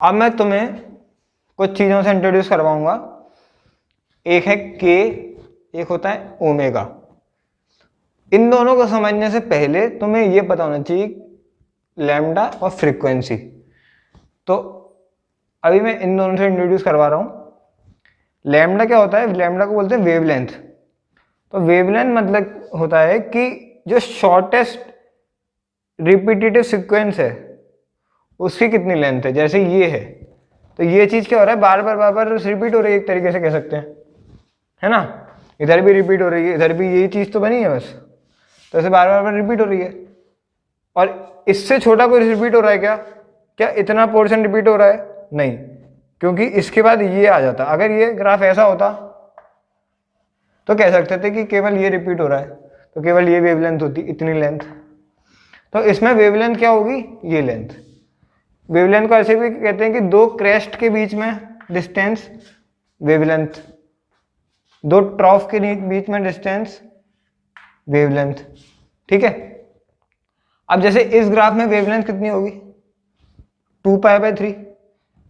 अब मैं तुम्हें कुछ चीज़ों से इंट्रोड्यूस करवाऊंगा। एक है के, एक होता है ओमेगा। इन दोनों को समझने से पहले तुम्हें ये पता होना चाहिए लैम्डा और फ्रीक्वेंसी। तो अभी मैं इन दोनों से इंट्रोड्यूस करवा रहा हूं। लैम्डा क्या होता है? लैम्डा को बोलते हैं वेवलेंथ। तो वेवलेंथ मतलब होता है कि जो शॉर्टेस्ट रिपीटेटिव सीक्वेंस है उसकी कितनी लेंथ है। जैसे ये है, तो ये चीज क्या हो रहा है, बार बार रिपीट हो रही है, एक तरीके से कह सकते हैं, है ना। इधर भी रिपीट हो रही है, इधर भी यही चीज तो बनी है बस, तो ऐसे बार बार रिपीट हो रही है। और इससे छोटा कोई रिपीट हो रहा है क्या? क्या इतना पोर्शन रिपीट हो रहा है? नहीं, क्योंकि इसके बाद ये आ जाता। अगर ये ग्राफ ऐसा होता तो कह सकते थे कि केवल ये रिपीट हो रहा है, तो केवल ये वेवलेंथ होती, इतनी लेंथ। तो इसमें वेवलेंथ क्या होगी? ये लेंथ। वेवलेंथ को ऐसे भी कहते हैं कि दो क्रेस्ट के बीच में डिस्टेंस वेवलेंथ, दो ट्रॉफ के बीच में डिस्टेंस वेवलेंथ। ठीक है। अब जैसे इस ग्राफ में वेवलेंथ कितनी होगी? 2π/3।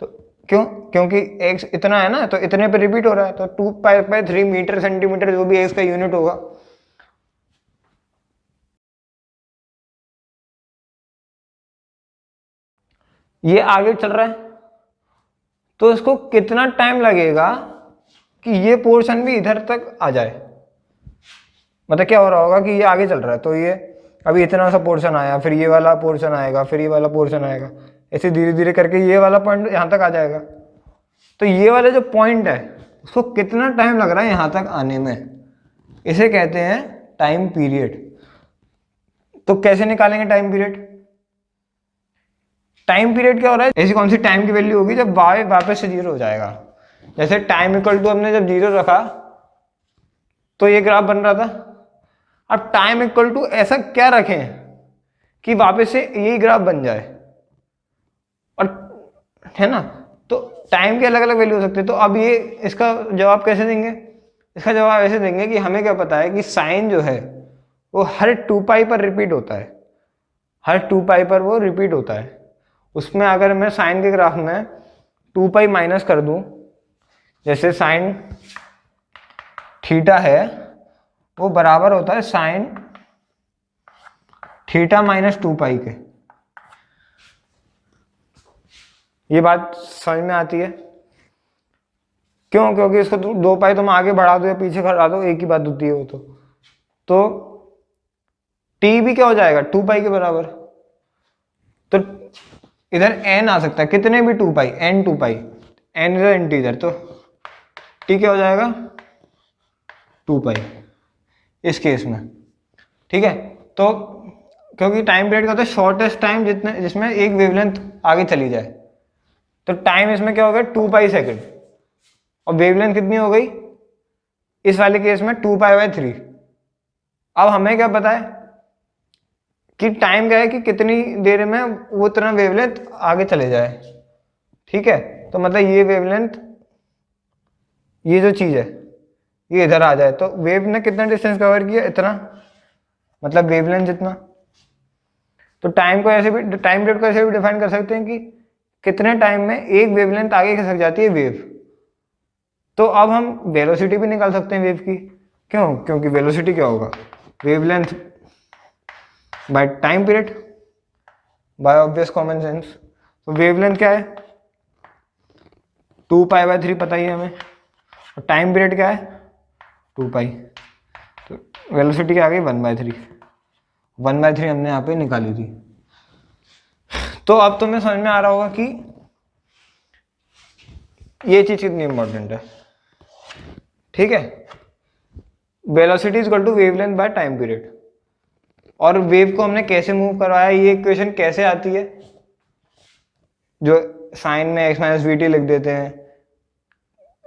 तो क्यों? क्योंकि एक्स इतना है ना, तो इतने पे रिपीट हो रहा है, तो 2π/3 मीटर सेंटीमीटर जो भी एक्स का यूनिट होगा। ये आगे चल रहा है, तो इसको कितना टाइम लगेगा कि ये पोर्शन भी इधर तक आ जाए। मतलब क्या हो रहा होगा कि ये आगे चल रहा है, तो ये अभी इतना सा पोर्शन आया, फिर ये वाला पोर्शन आएगा, फिर ये वाला पोर्शन आएगा, ऐसे धीरे धीरे करके ये वाला पॉइंट यहाँ तक आ जाएगा। तो ये वाला जो पॉइंट है उसको कितना टाइम लग रहा है यहाँ तक आने में, इसे कहते हैं टाइम पीरियड। तो कैसे निकालेंगे टाइम पीरियड? टाइम पीरियड क्या हो रहा है, ऐसी कौन सी टाइम की वैल्यू होगी जब y वापस से 0 हो जाएगा। जैसे टाइम इक्वल टू हमने जब 0 रखा तो ये ग्राफ बन रहा था। अब टाइम इक्वल टू ऐसा क्या रखें कि वापस से यही ग्राफ बन जाए, और है ना। तो टाइम की अलग अलग वैल्यू हो सकती है। तो अब ये इसका जवाब कैसे देंगे? इसका जवाब ऐसे देंगे कि हमें क्या पता है कि साइन जो है वो हर 2π पर रिपीट होता है, हर 2π पर वो रिपीट होता है। उसमें अगर मैं साइन के ग्राफ में 2π माइनस कर दूं, जैसे साइन थीटा है वो बराबर होता है साइन थीटा माइनस 2π के। ये बात समझ में आती है? क्यों? क्योंकि इसको 2π तुम आगे बढ़ा दो या पीछे खड़ा दो, एक ही बात होती है वो। तो t भी क्या हो जाएगा? 2π के बराबर। तो इधर n आ सकता है, कितने भी 2π, n 2π, n इज इंटीजर, तो t क्या हो जाएगा? 2π इस केस में। ठीक है। तो क्योंकि टाइम पीरियड का होता है शॉर्टेस्ट टाइम जितने जिसमें एक वेवलेंथ आगे चली जाए, तो टाइम इसमें क्या हो गया? 2π सेकेंड। और वेवलेंथ कितनी हो गई इस वाले केस में? 2π/3। अब हमें क्या पता है कि टाइम क्या है कि कितनी देर में वो इतना वेवलेंथ आगे चले जाए। ठीक है। तो मतलब ये वेवलेंथ, ये जो चीज है ये इधर आ जाए, तो वेव ने कितना डिस्टेंस कवर किया? इतना, मतलब वेवलेंथ जितना। तो टाइम को ऐसे भी, टाइम पीरियड को ऐसे भी डिफाइन कर सकते हैं कि कितने टाइम में एक वेवलेंथ आगे खिसक जाती है वेव। तो अब हम वेलोसिटी भी निकाल सकते हैं वेव की। क्यों? क्योंकि वेलोसिटी क्या होगा? Wavelength by time period, by obvious common sense. तो वेवलेंथ क्या है? 2π/3 पता ही है हमें, और टाइम पीरियड क्या है? 2π। तो वेलोसिटी क्या आ गई? 1/3। 1/3 हमने यहाँ पे निकाली थी। तो अब तुम्हें समझ में आ रहा होगा कि ये चीज कितनी इंपॉर्टेंट है। ठीक है। Velocity is equal to wavelength by time period. और वेव को हमने कैसे मूव करवाया, ये इक्वेशन कैसे आती है? जो साइन में x माइनस वी टी लिख देते हैं,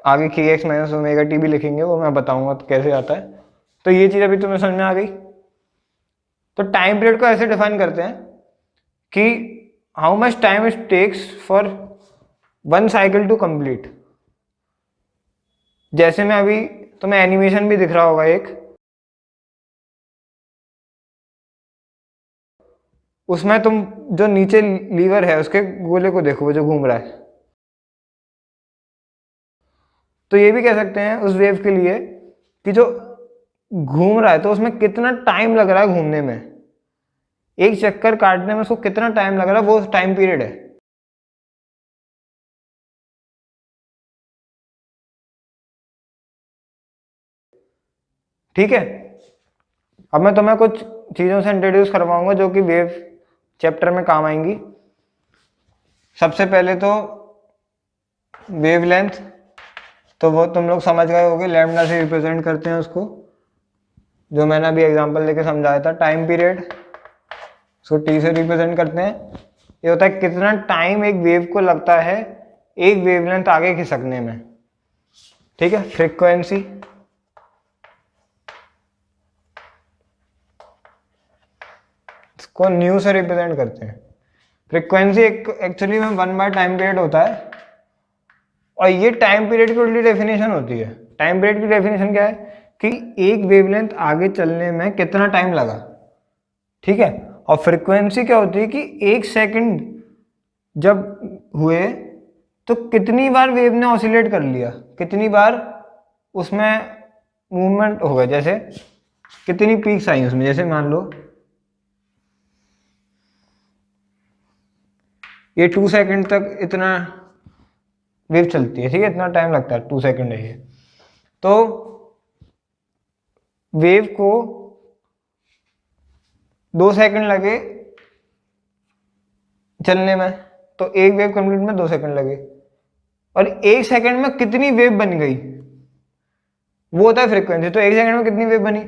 आगे की x माइनस ओमेगा टी भी लिखेंगे, वो मैं बताऊंगा तो कैसे आता है। तो ये चीज अभी तुम्हें समझ में आ गई। तो टाइम पीरियड को ऐसे डिफाइन करते हैं कि how much time it takes for one cycle to complete. जैसे मैं अभी तुम्हें एनिमेशन भी दिख रहा होगा एक, उसमें तुम जो नीचे लीवर है उसके गोले को देखो जो घूम रहा है, तो ये भी कह सकते हैं उस वेव के लिए कि जो घूम रहा है तो उसमें कितना टाइम लग रहा है घूमने में, एक चक्कर काटने में उसको कितना टाइम लग रहा है, वो टाइम पीरियड है। ठीक है, अब मैं तुम्हें कुछ चीजों से इंट्रोड्यूस करवाऊंगा जो कि वेव चैप्टर में काम आएंगी। सबसे पहले तो वेवलेंथ, तो वो तुम लोग समझ गए होगे, लैम्डा से रिप्रेजेंट करते हैं उसको, जो मैंने अभी एग्जांपल लेके समझाया था। टाइम पीरियड, उसको टी से रिप्रेजेंट करते हैं। ये होता है कितना टाइम एक वेव को लगता है एक वेवलेंथ आगे खिसकने में। ठीक है, फ्रीक्वेंसी, इसको न्यू से रिप्रेजेंट करते हैं। फ्रीक्वेंसी एक्चुअली में 1 बाय टाइम पीरियड होता है, और ये टाइम पीरियड की उल्टी डेफिनेशन होती है। टाइम पीरियड की डेफिनेशन क्या है कि एक वेवलेंथ आगे चलने में कितना टाइम लगा। ठीक है, और फ्रीक्वेंसी क्या होती है कि 1 सेकंड जब हुए तो कितनी बार वेव ने ऑसिलेट कर लिया, कितनी बार उसमें मूवमेंट हो गया, जैसे कितनी पीक्स आई उसमें। जैसे मान लो ये 2 सेकंड तक इतना वेव चलती है, ठीक है, इतना टाइम लगता है, 2 सेकंड है ये। तो वेव को 2 सेकंड लगे चलने में, तो एक वेव कंप्लीट में 2 सेकंड लगे, और 1 सेकंड में कितनी वेव बन गई वो होता है फ्रीक्वेंसी। तो 1 सेकंड में कितनी वेव बनी,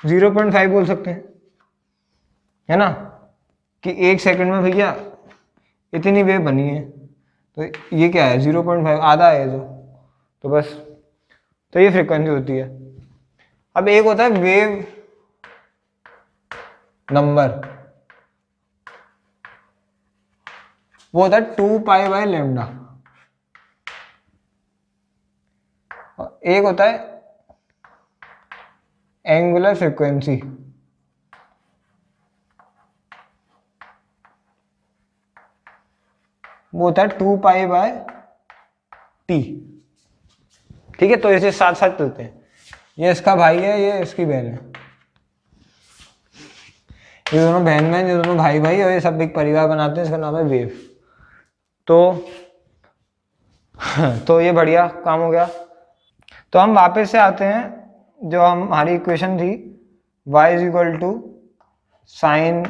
0.5 बोल सकते हैं, है ना, कि 1 सेकंड में भैया इतनी वेव बनी है। तो ये क्या है, 0.5, आधा है तो बस, तो ये फ्रीक्वेंसी होती है। अब एक होता है वेव नंबर, वो होता है 2π/λ। एक होता है एंगुलर फ्रीक्वेंसी, वो होता है 2π/t। ठीक है, तो इसे साथ साथ चलते हैं। ये इसका भाई है, ये इसकी बहन है, ये दोनों बहन बहन, ये दोनों भाई भाई, और ये सब एक परिवार बनाते हैं, इसका नाम है वेव। तो ये बढ़िया काम हो गया। तो हम वापस से आते हैं, जो हमारी इक्वेशन थी y = sin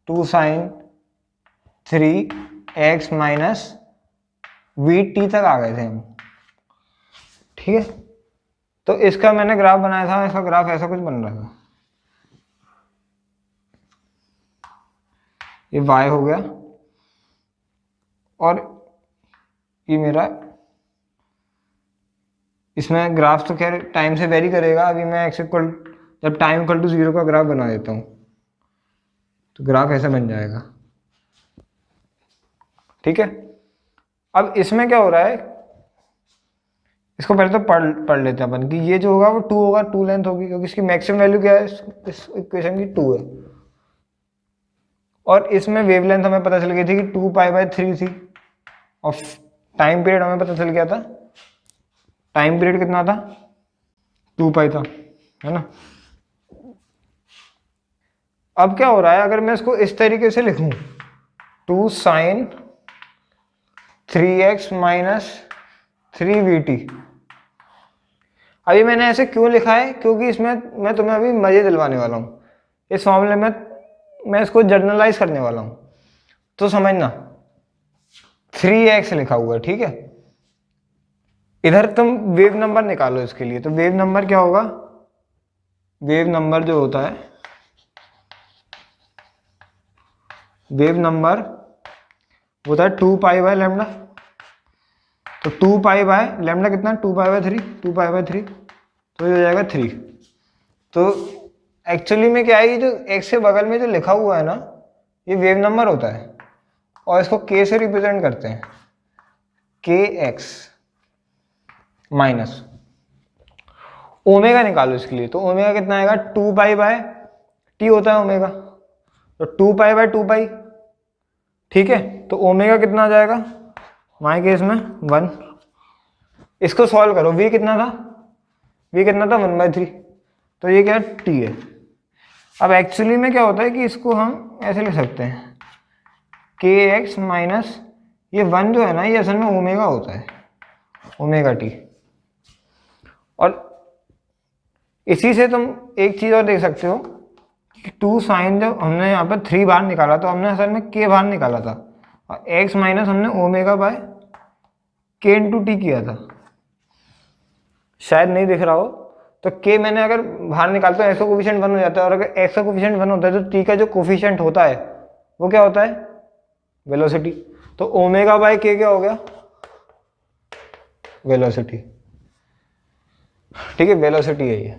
2sin 3x - vt तक आ गए थे हम। ठीक है, तो इसका मैंने ग्राफ बनाया था, इसका ग्राफ ऐसा कुछ बन रहा था। ये y हो गया, और ये मेरा, इसमें ग्राफ तो खैर टाइम से वेरी करेगा। अभी मैं जब टाइम = 0 का ग्राफ बना देता हूँ, तो ग्राफ ऐसा बन जाएगा। ठीक है, अब इसमें क्या हो रहा है, इसको पहले तो पढ़ लेते हैं अपन कि ये जो होगा वो 2 होगा, 2 लेंथ होगी, क्योंकि इसकी मैक्सिमम वैल्यू क्या है इस इक्वेशन की, 2 है। और इसमें वेवलेंथ हमें पता चल गई थी कि 2π/3 थी, और टाइम पीरियड हमें पता चल गया था, टाइम पीरियड कितना था, 2π था, है ना। अब क्या हो रहा है, अगर मैं इसको इस तरीके से लिखूं, 2 sin 3x - 3vt। अभी मैंने ऐसे क्यों लिखा है, क्योंकि इसमें मैं तुम्हें अभी मजे दिलवाने वाला हूं। इस मामले में मैं इसको जर्नलाइज करने वाला हूं, तो समझना 3x लिखा हुआ है। ठीक है, इधर तुम वेव नंबर निकालो इसके लिए। तो वेव नंबर क्या होगा, वेव नंबर जो होता है, वेव नंबर होता है 2π/λ। तो 2π/λ कितना, 2π/3, 2π/3, तो ये हो जाएगा 3। तो एक्चुअली में क्या है, ये जो x के बगल में जो लिखा हुआ है ना, ये वेव नंबर होता है, और इसको k से रिप्रेजेंट करते हैं, kx माइनस ओमेगा निकालो इसके लिए। तो ओमेगा कितना आएगा, 2π/t होता है ओमेगा, तो 2π/2π। ठीक है, तो ओमेगा कितना आ जाएगा हमारे केस में 1। इसको सॉल्व करो, v कितना था, v कितना था 1/3, तो ये क्या t है। अब एक्चुअली में क्या होता है कि इसको हम ऐसे लिख सकते हैं kx माइनस ये 1 जो है ना, ये असल में ओमेगा होता है, ओमेगा टी। और इसी से तुम एक चीज़ और देख सकते हो कि 2 साइन, जब हमने यहाँ पर 3 बाहर निकाला तो हमने असल में k बाहर निकाला था, और x माइनस हमने omega by k into T किया था। शायद नहीं दिख रहा हो, तो k मैंने अगर बाहर निकालता हूँ x का कोफिशिएंट 1 हो जाता है, और अगर x का कोफिशिएंट 1 होता है तो t का जो कोफिशिएंट होता है वो क्या होता है, वेलोसिटी। तो ओमेगा बाय k क्या हो गया, वेलोसिटी। ठीक है, वेलोसिटी है ये।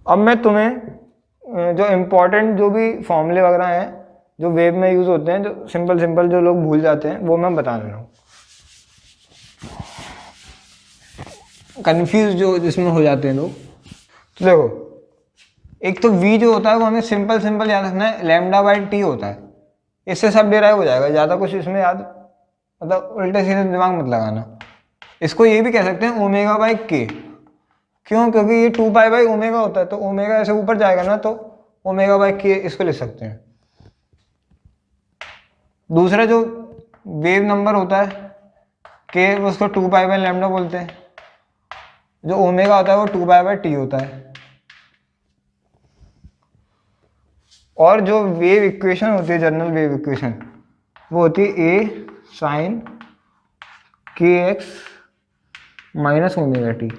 अब मैं तुम्हें जो इम्पोर्टेंट जो भी फॉर्मूले वगैरह हैं जो वेव में यूज होते हैं, जो सिंपल जो लोग भूल जाते हैं, वो मैं बता रहा हूँ, कंफ्यूज जो जिसमें हो जाते हैं लोग। तो देखो, एक तो v जो होता है वो हमें सिंपल याद रखना है, लैम्डा बाई टी होता है, इससे सब डिराइव हो जाएगा, ज़्यादा कुछ इसमें याद, मतलब उल्टे सीधे दिमाग मत लगाना। इसको ये भी कह सकते हैं ओमेगा बाई के, क्यों, क्योंकि ये 2 पाई बाई ओमेगा होता है, तो ओमेगा ऐसे ऊपर जाएगा ना, तो ओमेगा बाई के इसको लिख सकते हैं। दूसरा जो वेव नंबर होता है के, उसको 2 पाई बाई लैम्डा बोलते हैं, जो ओमेगा होता है वो 2 पाई बाई टी होता है। और जो वेव इक्वेशन होती है, जनरल वेव इक्वेशन, वो होती है ए साइन के एक्स माइनस ओमेगा टी।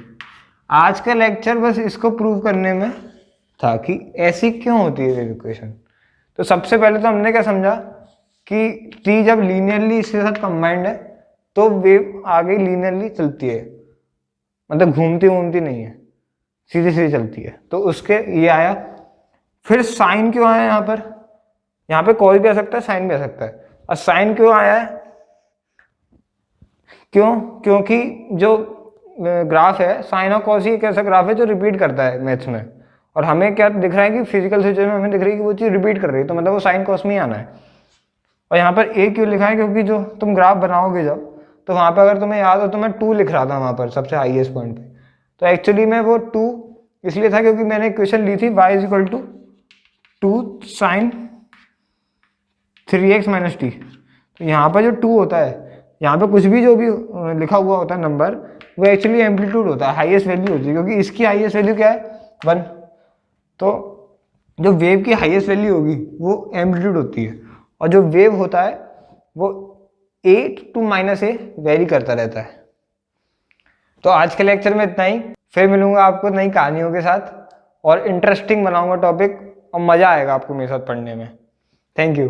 आज का लेक्चर बस इसको प्रूव करने में था कि ऐसी क्यों होती है वेव इक्वेशन। तो सबसे पहले तो हमने क्या समझा कि टी जब लीनियरली इसके साथ कंबाइंड है तो वेव आगे लीनियरली चलती है, मतलब घूमती घूमती नहीं है, सीधी सीधी चलती है। तो उसके ये आया। फिर साइन क्यों आया यहाँ पे कॉस भी आ सकता है, साइन भी आ सकता है। और साइन क्यों आया है, क्योंकि जो ग्राफ है साइन और कॉस, ही एक ऐसा ग्राफ है जो रिपीट करता है मैथ्स में, और हमें क्या दिख रहा है कि फिजिकल सिचुएशन में हमें दिख रही है कि वो चीज़ रिपीट कर रही है, तो मतलब वो साइन कॉस में ही आना है। और यहाँ पर ए क्यों लिखा है, क्योंकि जो तुम ग्राफ बनाओगे जब, तो वहाँ पर अगर तुम्हें याद हो तो मैं 2 लिख रहा था वहाँ पर सबसे हाईएस्ट पॉइंट पे, तो एक्चुअली में वो 2 इसलिए था क्योंकि मैंने इक्वेशन ली थी y equal to 2 sine 3x minus t. तो यहाँ पर जो 2 होता है, यहाँ पे कुछ भी जो भी लिखा हुआ होता है नंबर, वो एक्चुअली एम्पलीट्यूड होता है, हाईएस्ट वैल्यू होती है, क्योंकि इसकी हाईएस्ट वैल्यू क्या है 1। तो जो वेव की हाईएस्ट वैल्यू होगी वो एम्पलीट्यूड होती है, और जो वेव होता है वो a to minus a vary करता रहता है। तो आज के लेक्चर में इतना ही, फिर मिलूंगा आपको नई कहानियों के साथ, और इंटरेस्टिंग बनाऊंगा टॉपिक, और मज़ा आएगा आपको मेरे साथ पढ़ने में। Thank you.